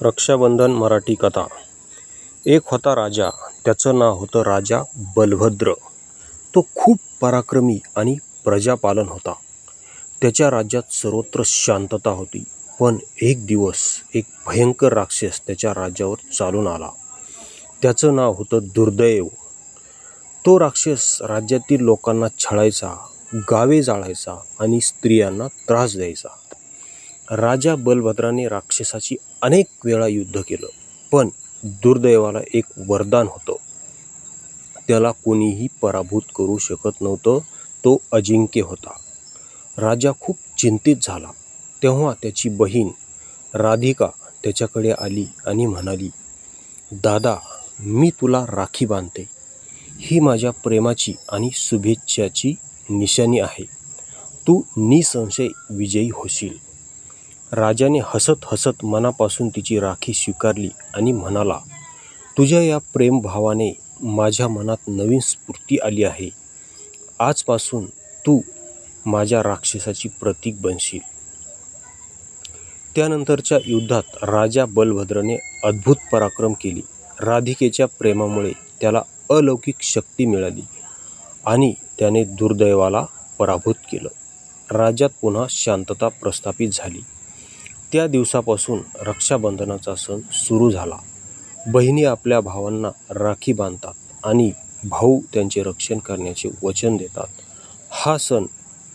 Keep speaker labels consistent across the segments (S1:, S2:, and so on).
S1: रक्षाबंधन मराठी कथा. एक होता राजा. त्याचं नाव होतं राजा बलभद्र. तो खूप पराक्रमी आणि प्रजापालन होता. त्याच्या राज्यात सर्वत्र शांतता होती. पण एक दिवस एक भयंकर राक्षस त्याच्या राज्यावर चालून आला. त्याचं नाव होतं दुर्दैव. तो राक्षस राज्यातील लोकांना छळायचा, गावे जाळायचा आणि स्त्रियांना त्रास द्यायचा. राजा बलभद्राने राक्षसाची अनेक वेळा युद्ध केलं, पण दुर्दैवाला एक वरदान होतं. त्याला कोणीही पराभूत करू शकत नव्हतं. तो अजिंक्य होता. राजा खूप चिंतित झाला. तेव्हा त्याची बहीण राधिका त्याच्याकडे आली आणि म्हणाली, दादा, मी तुला राखी बांधते. ही माझ्या प्रेमाची आणि शुभेच्छाची निशाणी आहे. तू निसंशय विजयी होशील. राजाने हसत हसत मनापासून तिची राखी स्वीकारली आणि म्हणाला, तुझ्या या प्रेमभावाने माझ्या मनात नवीन स्फूर्ती आली आहे. आजपासून तू माझ्या राक्षसाची प्रतीक बनशील. त्यानंतरच्या युद्धात राजा बलभद्राने अद्भुत पराक्रम केली. राधिकेच्या प्रेमामुळे त्याला अलौकिक शक्ती मिळाली आणि त्याने दुर्दैवाला पराभूत केलं. राज्यात पुन्हा शांतता प्रस्थापित झाली. त्या दिवसापासून रक्षाबंधनाचा सण सुरू झाला. बहिणी आपल्या भावांना राखी बांधतात आणि भाऊ त्यांचे रक्षण करण्याचे वचन देतात. हा सण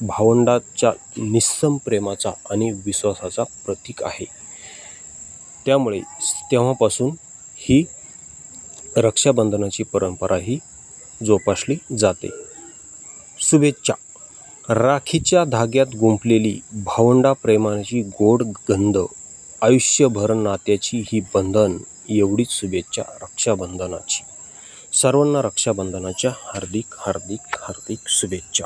S1: भावंडाच्या निस्सम प्रेमाचा आणि विश्वासाचा प्रतीक आहे. त्यामुळे तेव्हापासून ही रक्षाबंधनाची परंपरा ही जोपासली जाते. शुभेच्छा. राखीच्या धाग्यात गुंफलेली भावंडा प्रेमाची गोड गंध, आयुष्यभर नात्याची ही बंधन. एवढीच शुभेच्छा रक्षाबंधनाची. सर्वांना रक्षाबंधनाच्या हार्दिक हार्दिक हार्दिक शुभेच्छा.